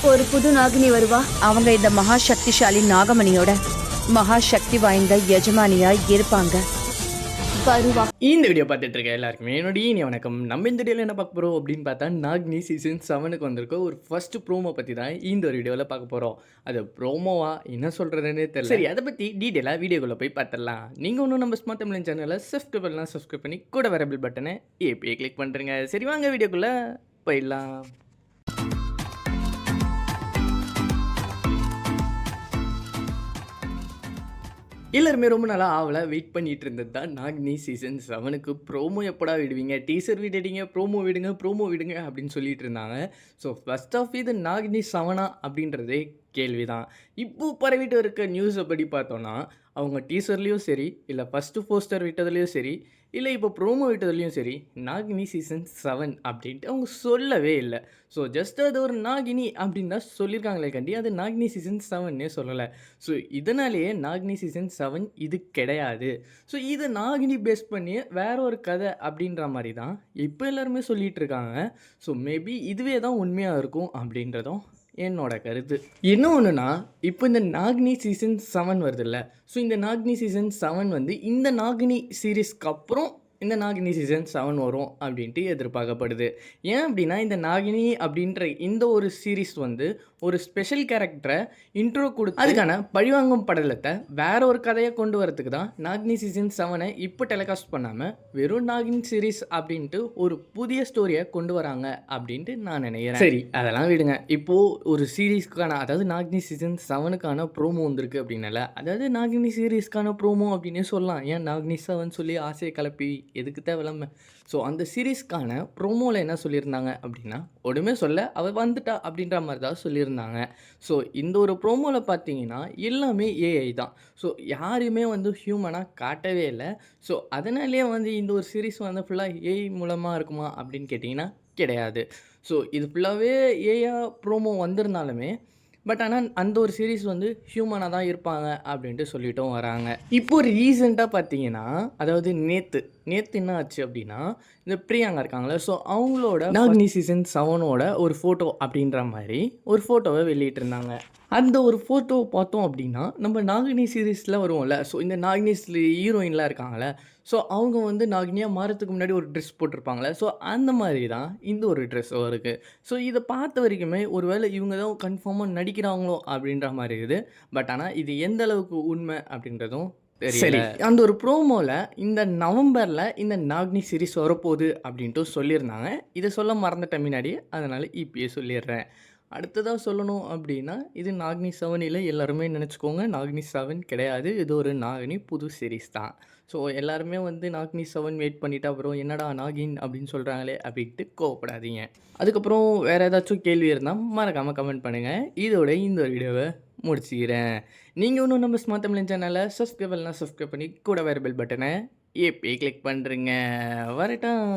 ஒரு புது நாகினி வருவா. அவங்க இந்த மகா சக்திசாலி நாகமணியோட மகா சக்தி வாய்ந்த எஜமானியா இருப்பாங்க. வருவா. இந்த வீடியோ பார்த்துட்டு இருக்க எல்லாருக்குமே என்னுடைய இனி வணக்கம். நம்ம இந்த வீடியோவில் என்ன பார்க்க போகிறோம் அப்படின்னு பார்த்தா, நாகினி சீசன் 7க்கு வந்திருக்க ஒரு ஃபர்ஸ்ட் ப்ரோமோ பற்றி தான் இந்த ஒரு வீடியோவில் பார்க்க போகிறோம். அது ப்ரோமோவா என்ன சொல்கிறதுன்னு தெரியல. சரி, அதை பற்றி டீட்டெயிலாக வீடியோக்குள்ளே போய் பார்த்துடலாம். நீங்கள் ஒன்றும் நம்ம ஸ்மார்ட் தமிழ் சேனலில் சப்ஸ்கிரைப் பண்ணி கூட வர பெல் பட்டனை ஏபிஏ கிளிக் பண்ணுறீங்க. சரி, வாங்க வீடியோக்குள்ளே போயிடலாம். எல்லாருமே ரொம்ப நாளாக ஆவலை வெயிட் பண்ணிட்டு இருந்தது தான் நாகினி சீசன் 7க்கு ப்ரோமோ எப்படா விடுவீங்க, டீசர் விடுங்க, ப்ரோமோ விடுங்க அப்படின்னு சொல்லிட்டு இருந்தாங்க. ஸோ ஃபர்ஸ்ட் ஆஃப் இது நாகினி 7 அப்படின்றதே கேள்வி தான். இப்போ பரவிட்டு இருக்க நியூஸை படி பார்த்தோன்னா, அவங்க டீசர்லேயும் சரி, இல்லை ஃபஸ்ட்டு போஸ்டர் விட்டதுலேயும் சரி, இல்லை இப்போ ப்ரோமோ விட்டதுலேயும் சரி, நாகினி சீசன் 7 அப்படின்ட்டு அவங்க சொல்லவே இல்லை. ஸோ ஜஸ்ட் அது ஒரு நாகினி அப்படின்னு தான் சொல்லியிருக்காங்களே கண்டி, அது நாகினி சீசன் 7னே சொல்லலை. ஸோ இதனாலேயே நாகினி சீசன் 7 இது கிடையாது. ஸோ இது நாகினி பேஸ் பண்ணி வேற ஒரு கதை அப்படின்ற மாதிரி தான் இப்போ எல்லாருமே சொல்லிகிட்டு இருக்காங்க. ஸோ மேபி இதுவே தான் உண்மையாக இருக்கும் அப்படின்றதும் என்னோட கருத்து. என்ன ஒன்றுனா, இப்போ இந்த நாகினி சீசன் 7 வருதுல்ல, ஸோ இந்த நாகினி சீசன் 7 வந்து இந்த நாகினி சீரீஸ்க்கு அப்புறம் இந்த நாகினி சீசன் 7 வரும் அப்படின்ட்டு எதிர்பார்க்கப்படுது. ஏன் அப்படின்னா, இந்த நாகினி அப்படின்ற இந்த ஒரு சீரீஸ் வந்து ஒரு ஸ்பெஷல் கேரக்டரை இன்ட்ரோ கொடுத்து அதுக்கான பழிவாங்கும் படலத்தை வேற ஒரு கதையை கொண்டு வரதுக்கு தான் நாகினி சீசன் 7 இப்போ டெலிகாஸ்ட் பண்ணாமல் வெறும் நாகினி சீரீஸ் அப்படின்ட்டு ஒரு புதிய ஸ்டோரியை கொண்டு வராங்க அப்படின்ட்டு நான் நினைக்கிறேன். சரி, அதெல்லாம் விடுங்க. இப்போது ஒரு சீரீஸ்க்கான, அதாவது நாகினி சீசன் 7க்கான ப்ரோமோ வந்திருக்கு அப்படின்னால, அதாவது நாகினி சீரீஸ்க்கான ப்ரோமோ அப்படின்னே சொல்லலாம். ஏன் நாகினி 7 சொல்லி ஆசையை கிளப்பி எதுக்கு தேவையில்லாம. ஸோ அந்த சீரீஸ்க்கான ப்ரோமோவில் என்ன சொல்லியிருந்தாங்க அப்படின்னா, ஒன்றுமே சொல்ல அவள் வந்துட்டா அப்படின்ற மாதிரி தான் சொல்லியிருந்தாங்க. ஸோ இந்த ஒரு ப்ரோமோவில் பார்த்தீங்கன்னா எல்லாமே ஏஐ தான். ஸோ யாரையுமே வந்து ஹியூமனாக காட்டவே இல்லை. ஸோ அதனாலேயே வந்து இந்த ஒரு சீரீஸ் வந்து ஃபுல்லாக ஏஐ மூலமாக இருக்குமா அப்படின்னு கேட்டிங்கன்னா கிடையாது. ஸோ இது ஃபுல்லாகவே ஏஐயா ப்ரோமோ வந்திருந்தாலுமே, பட் ஆனால் அந்த ஒரு சீரீஸ் வந்து ஹியூமனாக தான் இருப்பாங்க அப்படின்ட்டு சொல்லிட்டும் வராங்க. இப்போது ரீசெண்டாக பார்த்தீங்கன்னா, அதாவது நேற்று என்ன ஆச்சு அப்படின்னா, இந்த பிரியாங்க இருக்காங்களே, ஸோ அவங்களோட நாகினி சீசன் 7ஓட ஒரு ஃபோட்டோ அப்படின்ற மாதிரி ஒரு ஃபோட்டோவை வெளியிட்டிருந்தாங்க. அந்த ஒரு ஃபோட்டோவை பார்த்தோம் அப்படின்னா, நம்ம நாகினி சீரீஸில் வருவோம்ல, ஸோ இந்த நாகினிஸில் ஹீரோயின்லாம் இருக்காங்களே, ஸோ அவங்க வந்து நாகினியாக மாறத்துக்கு முன்னாடி ஒரு ட்ரெஸ் போட்டிருப்பாங்களே, ஸோ அந்த மாதிரி தான் இந்த ஒரு ட்ரெஸ்ஸும் இருக்குது. ஸோ இதை பார்த்த வரைக்குமே ஒரு வேளை இவங்க தான் கன்ஃபார்மாக நடிக்கிறாங்களோ அப்படின்ற மாதிரி இருக்குது. பட் ஆனால் இது எந்த அளவுக்கு உண்மை அப்படின்றதும் தெரியல. அந்த ஒரு ப்ரோமோவில் இந்த நவம்பரில் இந்த நாகினி சீரீஸ் வரப்போகுது அப்படின்ட்டு சொல்லியிருந்தாங்க. இதை சொல்ல மறந்துட்டேன் முன்னாடி, அதனால் இப்பயே சொல்லிடுறேன். அடுத்ததாக சொல்லணும் அப்படின்னா, இது நாகினி 7 இல்லை, எல்லாருமே நினச்சிக்கோங்க நாகினி 7 கிடையாது. இது ஒரு நாகினி புது சீரீஸ் தான். ஸோ எல்லாருமே வந்து நாகினி 7 வெயிட் பண்ணிவிட்டு அப்புறம் என்னடா நாகின் அப்படின்னு சொல்கிறாங்களே அப்படின்ட்டு கோவப்படாதீங்க. அதுக்கப்புறம் வேறு ஏதாச்சும் கேள்வி இருந்தால் மறக்காமல் கமெண்ட் பண்ணுங்கள். இதோட இந்த ஒரு வீடியோவை முடிச்சுக்கிறேன். நீங்கள் ஒன்றும் நம்ம ஸ்மார்ட் தமிழ் சேனலை சப்ஸ்கிரைப் பண்ணி கூட வேறு பெல் பட்டனை ஏபி கிளிக் பண்ணுறீங்க. வரட்டும்.